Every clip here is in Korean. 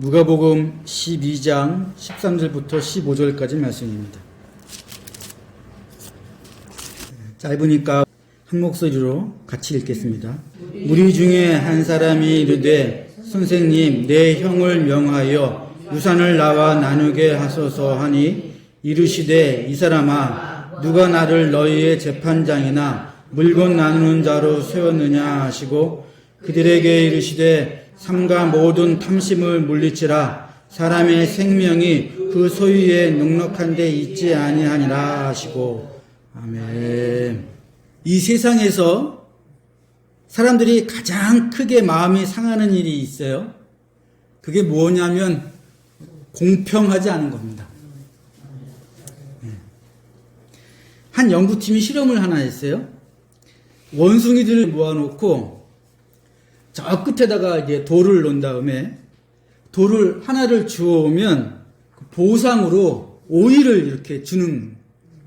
누가복음 12장 13절부터 15절까지 말씀입니다. 짧으니까 한 목소리로 같이 읽겠습니다. 우리 중에 한 사람이 이르되 선생님 내 형을 명하여 유산을 나와 나누게 하소서 하니 이르시되 이 사람아 누가 나를 너희의 재판장이나 물건 나누는 자로 세웠느냐 하시고 그들에게 이르시되 삼가 모든 탐심을 물리치라 사람의 생명이 그 소유에 넉넉한 데 있지 아니하니라 하시고. 아멘. 이 세상에서 사람들이 가장 크게 마음이 상하는 일이 있어요. 그게 뭐냐면 공평하지 않은 겁니다. 한 연구팀이 실험을 하나 했어요. 원숭이들을 모아놓고 저 끝에다가 이제 돌을 놓은 다음에 돌을 하나를 주워오면 보상으로 오이를 이렇게 주는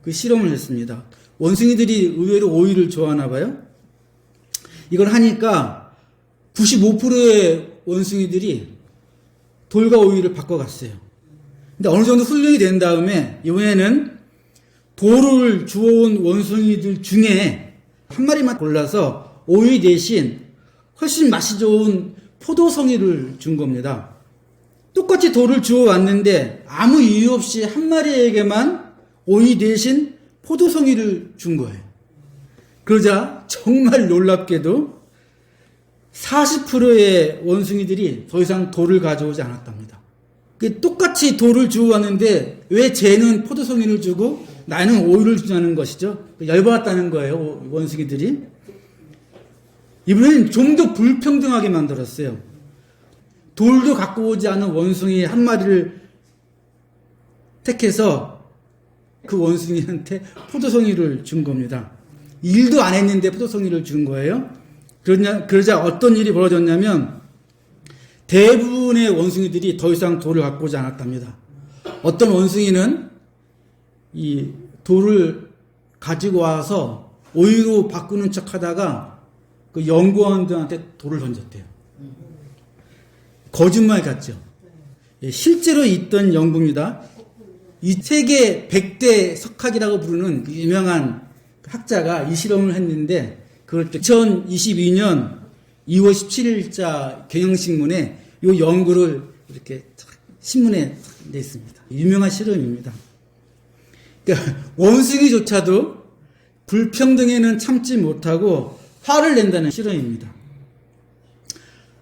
그 실험을 했습니다. 원숭이들이 의외로 오이를 좋아하나 봐요. 이걸 하니까 95%의 원숭이들이 돌과 오이를 바꿔갔어요. 근데 어느 정도 훈련이 된 다음에 이번에는 돌을 주워온 원숭이들 중에 한 마리만 골라서 오이 대신 훨씬 맛이 좋은 포도송이를 준 겁니다. 똑같이 돌을 주워왔는데 아무 이유 없이 한 마리에게만 오이 대신 포도송이를 준 거예요. 그러자 정말 놀랍게도 40%의 원숭이들이 더 이상 돌을 가져오지 않았답니다. 똑같이 돌을 주워왔는데 왜 쟤는 포도송이를 주고 나는 오이를 주자는 것이죠. 열받았다는 거예요, 원숭이들이. 이번에는 좀 더 불평등하게 만들었어요. 돌도 갖고 오지 않은 원숭이 한 마리를 택해서 그 원숭이한테 포도송이를 준 겁니다. 일도 안 했는데 포도송이를 준 거예요. 그러자 어떤 일이 벌어졌냐면 대부분의 원숭이들이 더 이상 돌을 갖고 오지 않았답니다. 어떤 원숭이는 이 돌을 가지고 와서 오이로 바꾸는 척 하다가 그 연구원들한테 돌을 던졌대요. 거짓말 같죠? 실제로 있던 연구입니다. 이 세계 100대 석학이라고 부르는 유명한 학자가 이 실험을 했는데 그걸 2022년 2월 17일자 경향신문에 이 연구를 이렇게 신문에 냈습니다. 유명한 실험입니다. 그러니까 원숭이조차도 불평등에는 참지 못하고 화를 낸다는 실험입니다.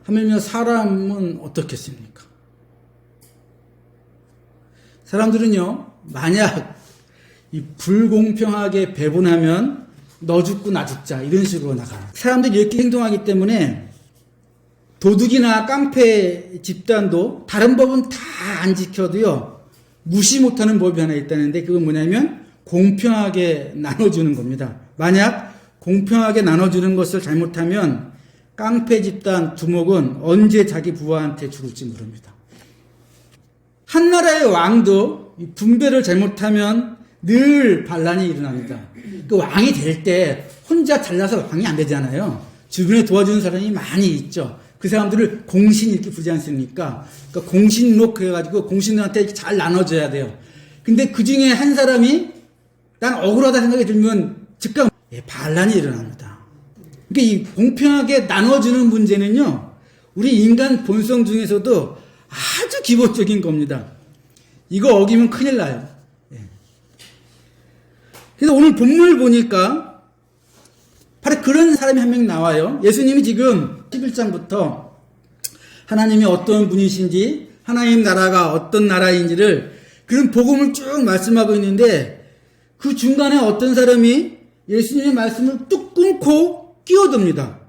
하물며 사람은 어떻겠습니까? 사람들은요, 만약 이 불공평하게 배분하면 너 죽고 나 죽자 이런 식으로 나가요. 사람들이 이렇게 행동하기 때문에 도둑이나 깡패 집단도 다른 법은 다 안 지켜도요 무시 못하는 법이 하나 있다는데 그건 뭐냐면 공평하게 나눠주는 겁니다. 만약 공평하게 나눠주는 것을 잘못하면 깡패 집단 두목은 언제 자기 부하한테 죽을지 모릅니다. 한 나라의 왕도 분배를 잘못하면 늘 반란이 일어납니다. 그 왕이 될 때 혼자 잘나서 왕이 안 되잖아요. 주변에 도와주는 사람이 많이 있죠. 그 사람들을 공신 이렇게 부르지 않습니까? 그러니까 공신록 해가지고 공신들한테 잘 나눠줘야 돼요. 근데 그 중에 한 사람이 난 억울하다 생각이 들면 즉각 반란이 일어납니다. 그러니까 이 공평하게 나눠주는 문제는요, 우리 인간 본성 중에서도 아주 기본적인 겁니다. 이거 어기면 큰일 나요. 그래서 오늘 본문을 보니까 바로 그런 사람이 한 명 나와요. 예수님이 지금 11장부터 하나님이 어떤 분이신지, 하나님 나라가 어떤 나라인지를 그런 복음을 쭉 말씀하고 있는데 그 중간에 어떤 사람이 예수님의 말씀을 뚝 끊고 끼어듭니다.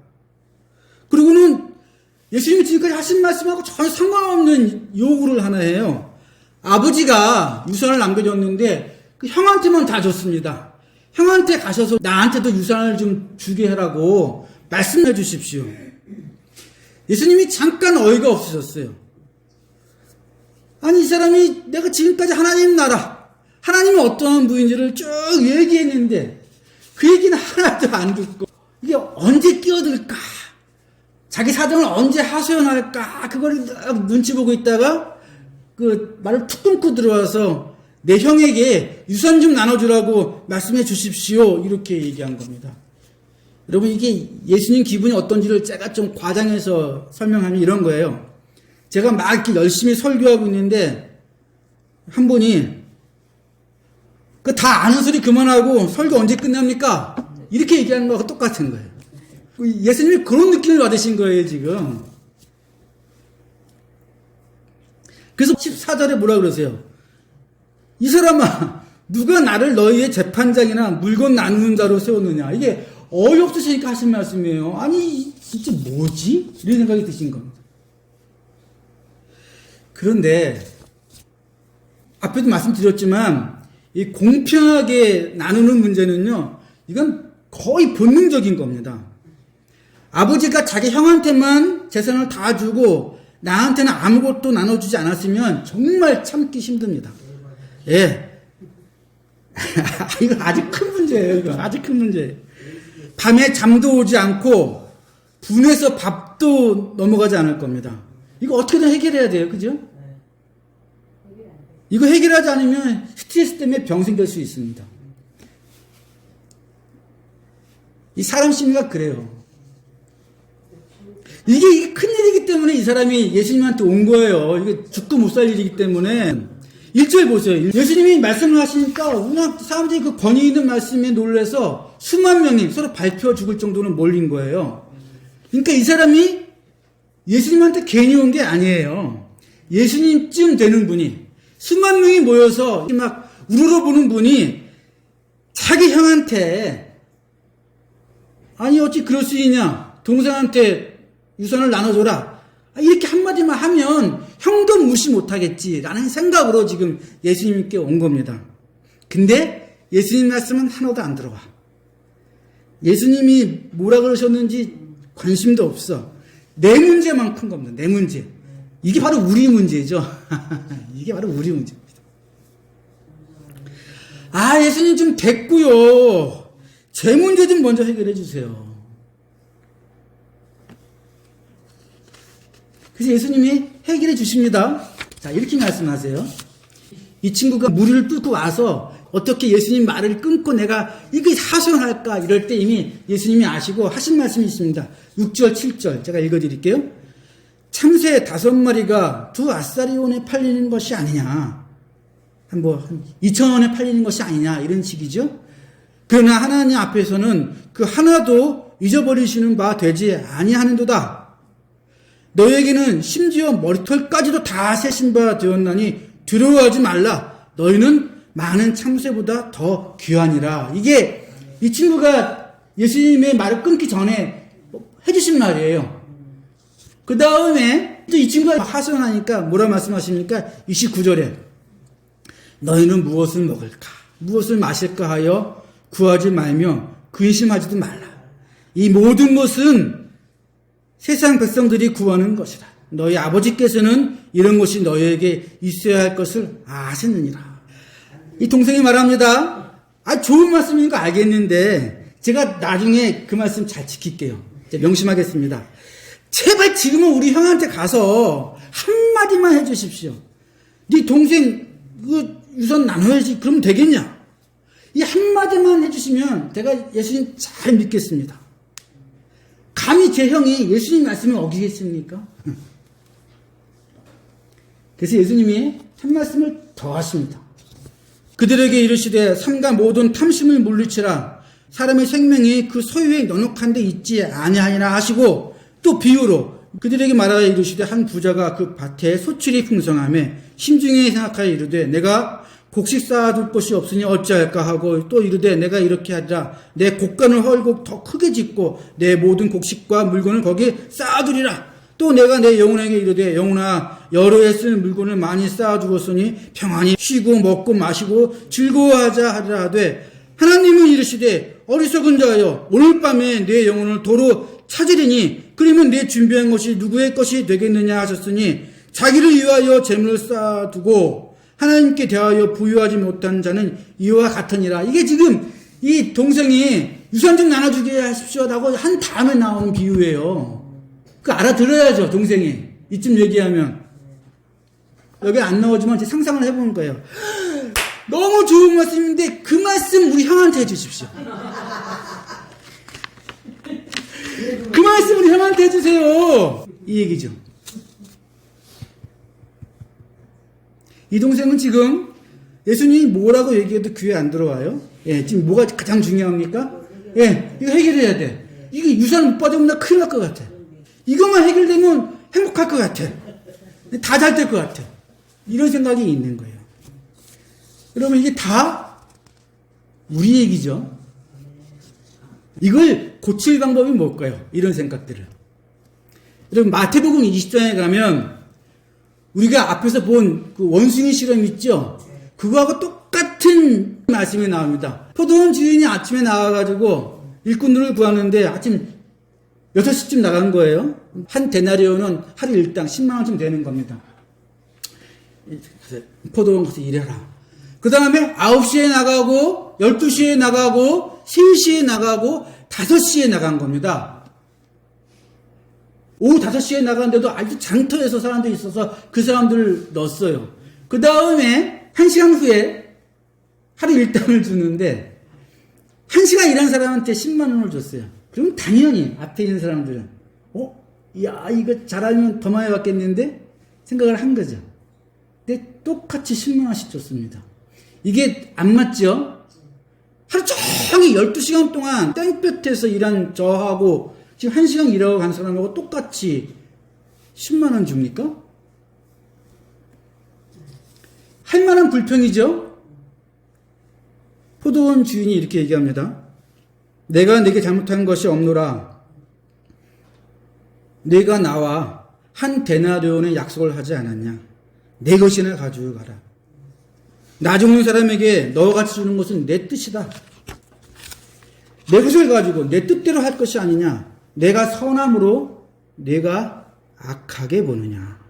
그리고는 예수님이 지금까지 하신 말씀하고 전혀 상관없는 요구를 하나 해요. 아버지가 유산을 남겨줬는데 그 형한테만 다 줬습니다. 형한테 가셔서 나한테도 유산을 좀 주게 하라고 말씀해 주십시오. 예수님이 잠깐 어이가 없으셨어요. 아니 이 사람이 내가 지금까지 하나님 나라, 하나님이 어떠한 분인지를 쭉 얘기했는데 그 얘기는 하나도 안 듣고 이게 언제 끼어들까? 자기 사정을 언제 하소연할까 그걸 눈치 보고 있다가 그 말을 툭 끊고 들어와서 내 형에게 유산 좀 나눠주라고 말씀해 주십시오 이렇게 얘기한 겁니다. 여러분 이게 예수님 기분이 어떤지를 제가 좀 과장해서 설명하면 이런 거예요. 제가 막 이렇게 열심히 설교하고 있는데 한 분이 그 다 아는 소리 그만하고 설교 언제 끝납니까? 이렇게 얘기하는 거하고 똑같은 거예요. 예수님이 그런 느낌을 받으신 거예요 지금. 그래서 14절에 뭐라 그러세요? 이 사람아 누가 나를 너희의 재판장이나 물건 나누는 자로 세웠느냐. 이게 어이없으시니까 하신 말씀이에요. 아니 진짜 뭐지? 이런 생각이 드신 겁니다. 그런데 앞에도 말씀드렸지만 이 공평하게 나누는 문제는요. 이건 거의 본능적인 겁니다. 아버지가 자기 형한테만 재산을 다 주고 나한테는 아무것도 나눠주지 않았으면 정말 참기 힘듭니다. 예. 이거 아주 큰 문제예요. 이거 아주 큰 문제예요. 밤에 잠도 오지 않고 분해서 밥도 넘어가지 않을 겁니다. 이거 어떻게든 해결해야 돼요. 그죠? 이거 해결하지 않으면 스트레스 때문에 병 생길 수 있습니다. 이 사람 심리가 그래요. 이게 큰일이기 때문에 이 사람이 예수님한테 온 거예요. 이게 죽고 못 살 일이기 때문에. 1절 보세요. 예수님이 말씀을 하시니까 그냥 사람들이 그 권위 있는 말씀에 놀라서 수만 명이 서로 밟혀 죽을 정도로 몰린 거예요. 그러니까 이 사람이 예수님한테 괜히 온 게 아니에요. 예수님쯤 되는 분이 수만 명이 모여서 막 우러러보는 분이 자기 형한테 아니 어찌 그럴 수 있냐. 동생한테 유산을 나눠줘라. 이렇게 한마디만 하면 형도 무시 못하겠지라는 생각으로 지금 예수님께 온 겁니다. 근데 예수님 말씀은 하나도 안 들어와. 예수님이 뭐라 그러셨는지 관심도 없어. 내 문제만 큰 겁니다. 내 문제. 이게 바로 우리 문제죠. 이게 바로 우리 문제입니다. 아, 예수님 좀 됐고요. 제 문제 좀 먼저 해결해 주세요. 그래서 예수님이 해결해 주십니다. 자, 이렇게 말씀하세요. 이 친구가 무리를 뚫고 와서 어떻게 예수님 말을 끊고 내가 이게 하소연할까 이럴 때 이미 예수님이 아시고 하신 말씀이 있습니다. 6절 7절 제가 읽어드릴게요. 참새 5마리가 2아사리온에 팔리는 것이 아니냐. 한 2,000원에 팔리는 것이 아니냐 이런 식이죠. 그러나 하나님 앞에서는 그 하나도 잊어버리시는 바 되지 아니하는도다. 너에게는 심지어 머리털까지도 다 세신 바 되었나니 두려워하지 말라. 너희는 많은 참새보다 더 귀하니라. 이게 이 친구가 예수님의 말을 끊기 전에 해주신 말이에요. 그 다음에 또 이 친구가 하소연하니까 뭐라 말씀하십니까? 29절에 너희는 무엇을 먹을까? 무엇을 마실까 하여 구하지 말며 근심하지도 말라. 이 모든 것은 세상 백성들이 구하는 것이다. 너희 아버지께서는 이런 것이 너희에게 있어야 할 것을 아시느니라. 이 동생이 말합니다. 아, 좋은 말씀인 거 알겠는데 제가 나중에 그 말씀 잘 지킬게요. 명심하겠습니다. 제발 지금은 우리 형한테 가서 한마디만 해주십시오. 네 동생 그 유산 나눠야지. 그러면 되겠냐? 이 한마디만 해주시면 제가 예수님 잘 믿겠습니다. 감히 제 형이 예수님 말씀을 어기겠습니까? 그래서 예수님이 한 말씀을 더 하십니다. 그들에게 이르시되 삼가 모든 탐심을 물리치라. 사람의 생명이 그 소유에 넉넉한 데 있지 아니하니라 하시고 또 비유로 그들에게 말하여 이르시되 한 부자가 그 밭에 소출이 풍성하며 심중에 생각하여 이르되 내가 곡식 쌓아둘 곳이 없으니 어찌할까 하고 또 이르되 내가 이렇게 하리라. 내 곡간을 헐고 더 크게 짓고 내 모든 곡식과 물건을 거기에 쌓아두리라. 또 내가 내 영혼에게 이르되 영혼아 여러 해 쓸 물건을 많이 쌓아두었으니 평안히 쉬고 먹고 마시고 즐거워하자 하리라 하되 하나님은 이르시되 어리석은 자여 오늘 밤에 내 영혼을 도로 찾으리니 그러면 내 준비한 것이 누구의 것이 되겠느냐 하셨으니 자기를 위하여 재물을 쌓아두고 하나님께 대하여 부유하지 못한 자는 이와 같으니라. 이게 지금 이 동생이 유산 좀 나눠주게 하십시오라고 한 다음에 나오는 비유예요. 그 알아들어야죠, 동생이. 이쯤 얘기하면. 여기 안 나오지만 제 상상을 해보는 거예요. 너무 좋은 말씀인데 그 말씀 우리 형한테 해주십시오. 그 말씀 우리 형한테 해주세요. 이 얘기죠. 이 동생은 지금 예수님이 뭐라고 얘기해도 귀에 안 들어와요. 예, 지금 뭐가 가장 중요합니까? 예, 이거 해결해야 돼. 이거 유산 못 받으면 나 큰일 날 것 같아. 이것만 해결되면 행복할 것 같아. 다 잘 될 것 같아. 이런 생각이 있는 거예요. 여러분, 이게 다 우리 얘기죠. 이걸 고칠 방법이 뭘까요? 이런 생각들을. 여러분, 마태복음 20장에 가면 우리가 앞에서 본 그 원숭이 실험 있죠? 그거하고 똑같은 말씀이 나옵니다. 포도원 주인이 아침에 나와가지고 일꾼들을 구하는데 아침 6시쯤 나간 거예요. 한 데나리온은 하루 일당 10만원쯤 되는 겁니다. 포도원 가서 일해라. 그 다음에 9시에 나가고 12시에 나가고 3시에 나가고 5시에 나간 겁니다. 오후 5시에 나가는데도 아주 장터에서 사람들이 있어서 그 사람들을 넣었어요. 그 다음에 1시간 후에 하루 일당을 주는데 1시간 일한 사람한테 10만 원을 줬어요. 그럼 당연히 앞에 있는 사람들은 야 이거 잘 알면 더 많이 받겠는데 생각을 한 거죠. 근데 똑같이 10만 원씩 줬습니다. 이게 안 맞죠? 하루 종일 12시간 동안 땡볕에서 일한 저하고 지금 1시간 일하고 간 사람하고 똑같이 10만 원 줍니까? 할 만한 불평이죠? 포도원 주인이 이렇게 얘기합니다. 내가 네게 잘못한 것이 없노라. 네가 나와 한 데나리온의 약속을 하지 않았냐? 내 것이나 가지고 가라. 나 죽는 사람에게 너와 같이 주는 것은 내 뜻이다. 내 것을 가지고 내 뜻대로 할 것이 아니냐? 내가 선함으로 내가 악하게 보느냐?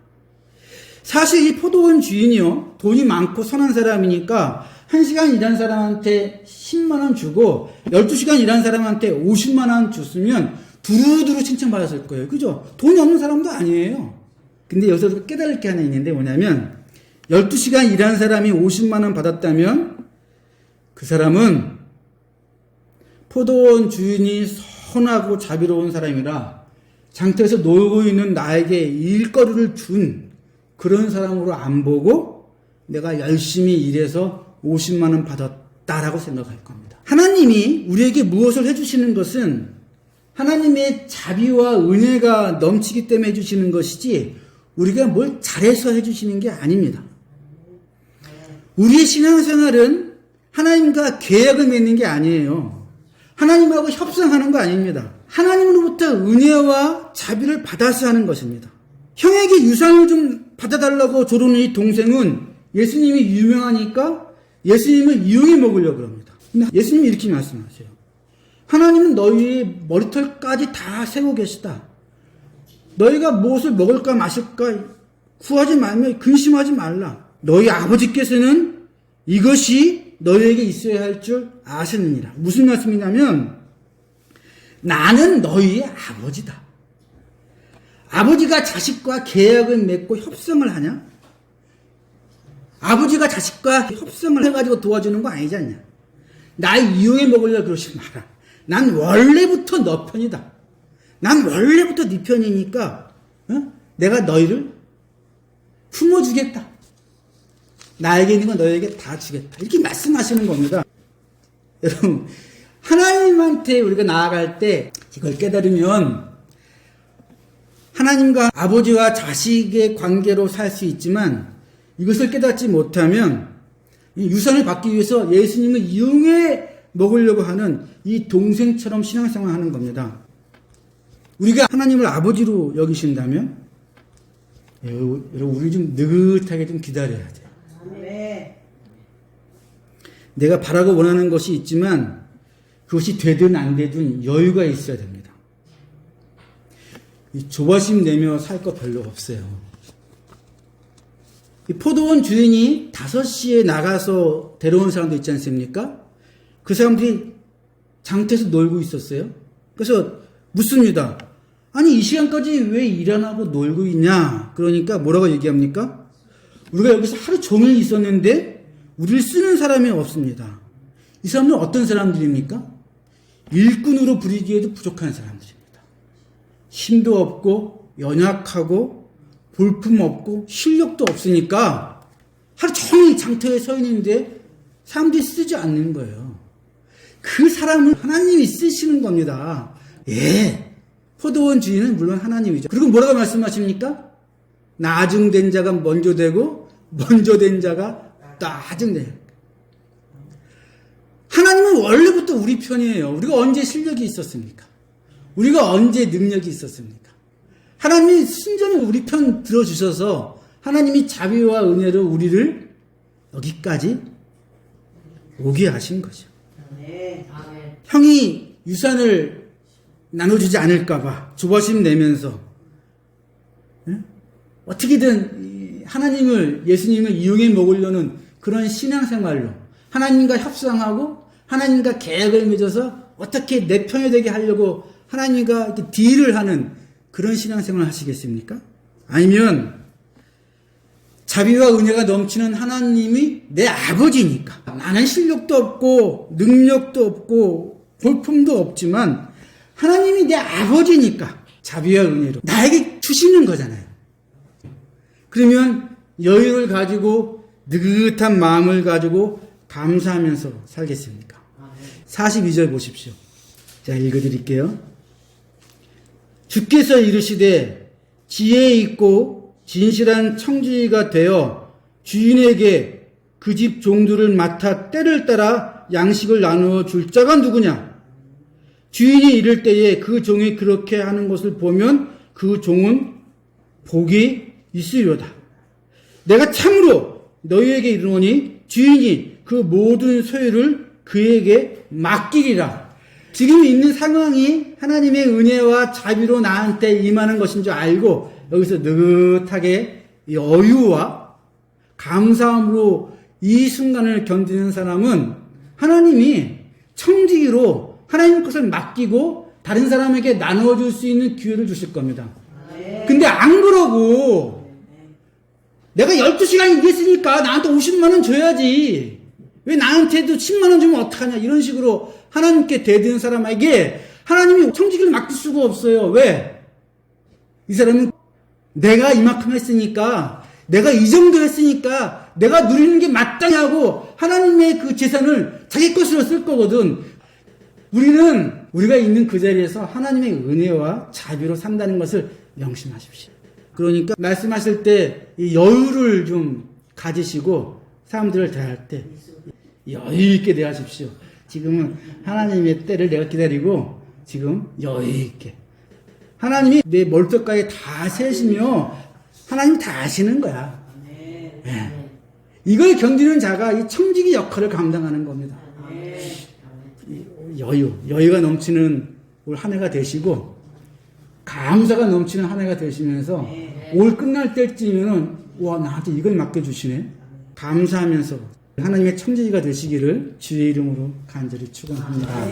사실 이 포도원 주인이요, 돈이 많고 선한 사람이니까 1시간 일한 사람한테 10만 원 주고 12시간 일한 사람한테 50만 원 줬으면 두루두루 칭찬받았을 거예요. 그죠? 돈이 없는 사람도 아니에요. 근데 여기서 깨달을 게 하나 있는데 뭐냐면 12시간 일한 사람이 50만 원 받았다면 그 사람은 포도원 주인이 선하고 자비로운 사람이라 장터에서 놀고 있는 나에게 일거리를 준 그런 사람으로 안 보고 내가 열심히 일해서 50만 원 받았다라고 생각할 겁니다. 하나님이 우리에게 무엇을 해주시는 것은 하나님의 자비와 은혜가 넘치기 때문에 해주시는 것이지 우리가 뭘 잘해서 해주시는 게 아닙니다. 우리의 신앙생활은 하나님과 계약을 맺는 게 아니에요. 하나님하고 협상하는 거 아닙니다. 하나님으로부터 은혜와 자비를 받아서 하는 것입니다. 형에게 유산을 좀 받아달라고 조르는 이 동생은 예수님이 유명하니까 예수님을 이용해 먹으려고 합니다. 근데 예수님이 이렇게 말씀하세요. 하나님은 너희의 머리털까지 다 세고 계시다. 너희가 무엇을 먹을까 마실까 구하지 말며 근심하지 말라. 너희 아버지께서는 이것이 너희에게 있어야 할 줄 아시느니라. 무슨 말씀이냐면 나는 너희의 아버지다. 아버지가 자식과 계약을 맺고 협상을 하냐? 아버지가 자식과 협상을 해가지고 도와주는 거 아니지 않냐? 날 이용해 먹으려고 그러지 마라. 난 원래부터 너 편이다. 난 원래부터 네 편이니까 내가 너희를 품어주겠다. 나에게 있는 건 너희에게 다 주겠다. 이렇게 말씀하시는 겁니다. 여러분, 하나님한테 우리가 나아갈 때 이걸 깨달으면 하나님과 아버지와 자식의 관계로 살 수 있지만 이것을 깨닫지 못하면 유산을 받기 위해서 예수님을 이용해 먹으려고 하는 이 동생처럼 신앙생활 하는 겁니다. 우리가 하나님을 아버지로 여기신다면 여러분 우리 좀 느긋하게 좀 기다려야 돼요. 내가 바라고 원하는 것이 있지만 그것이 되든 안 되든 여유가 있어야 됩니다. 이 조바심 내며 살 거 별로 없어요. 이 포도원 주인이 5시에 나가서 데려온 사람도 있지 않습니까? 그 사람들이 장터에서 놀고 있었어요. 그래서 묻습니다. 아니 이 시간까지 왜 일 안 하고 놀고 있냐? 그러니까 뭐라고 얘기합니까? 우리가 여기서 하루 종일 있었는데 우리를 쓰는 사람이 없습니다. 이 사람들은 어떤 사람들입니까? 일꾼으로 부리기에도 부족한 사람들입니다. 힘도 없고 연약하고 볼품 없고 실력도 없으니까 하루 종일 장터에 서 있는데 사람들이 쓰지 않는 거예요. 그 사람을 하나님이 쓰시는 겁니다. 예, 포도원 주인은 물론 하나님이죠. 그리고 뭐라고 말씀하십니까? 나중된 자가 먼저 되고 먼저 된 자가 나중돼요. 하나님은 원래부터 우리 편이에요. 우리가 언제 실력이 있었습니까? 우리가 언제 능력이 있었습니까? 하나님이 순전히 우리 편 들어주셔서 하나님이 자비와 은혜로 우리를 여기까지 오게 하신 거죠. 형이 유산을 나눠주지 않을까봐 조바심 내면서 어떻게든 하나님을, 예수님을 이용해 먹으려는 그런 신앙생활로 하나님과 협상하고 하나님과 계약을 맺어서 어떻게 내 편이 되게 하려고 하나님과 이렇게 딜을 하는 그런 신앙생활을 하시겠습니까? 아니면 자비와 은혜가 넘치는 하나님이 내 아버지니까 나는 실력도 없고 능력도 없고 볼품도 없지만 하나님이 내 아버지니까 자비와 은혜로 나에게 주시는 거잖아요. 그러면 여유를 가지고 느긋한 마음을 가지고 감사하면서 살겠습니까? 42절 보십시오. 자, 읽어드릴게요. 주께서 이르시되 지혜 있고 진실한 청지기가 되어 주인에게 그 집 종들을 맡아 때를 따라 양식을 나누어 줄 자가 누구냐? 주인이 이를 때에 그 종이 그렇게 하는 것을 보면 그 종은 복이 있으리로다. 내가 참으로 너희에게 이르노니 주인이 그 모든 소유를 그에게 맡기리라. 지금 있는 상황이 하나님의 은혜와 자비로 나한테 임하는 것인 줄 알고 여기서 느긋하게 여유와 감사함으로 이 순간을 견디는 사람은 하나님이 청지기로 하나님 것을 맡기고 다른 사람에게 나눠줄 수 있는 기회를 주실 겁니다. 근데 안 그러고 내가 12시간 일했으니까 나한테 50만 원 줘야지. 왜 나한테도 10만 원 주면 어떡하냐. 이런 식으로 하나님께 대드는 사람에게 하나님이 청지기를 맡길 수가 없어요. 왜? 이 사람은 내가 이만큼 했으니까, 내가 이 정도 했으니까 내가 누리는 게 마땅하고 하나님의 그 재산을 자기 것으로 쓸 거거든. 우리는 우리가 있는 그 자리에서 하나님의 은혜와 자비로 산다는 것을 명심하십시오. 그러니까 말씀하실 때 이 여유를 좀 가지시고 사람들을 대할 때 여유 있게 대하십시오. 지금은 하나님의 때를 내가 기다리고 지금 여유 있게. 하나님이 내 머리뼈까지 다 세시며 하나님 다 아시는 거야. 네. 이걸 견디는 자가 이 청지기 역할을 감당하는 겁니다. 여유가 넘치는 올 한 해가 되시고 감사가 넘치는 한 해가 되시면서 올 끝날 때쯤에는 와, 나한테 이걸 맡겨주시네. 감사하면서 하나님의 청지기가 되시기를 주의 이름으로 간절히 축원합니다.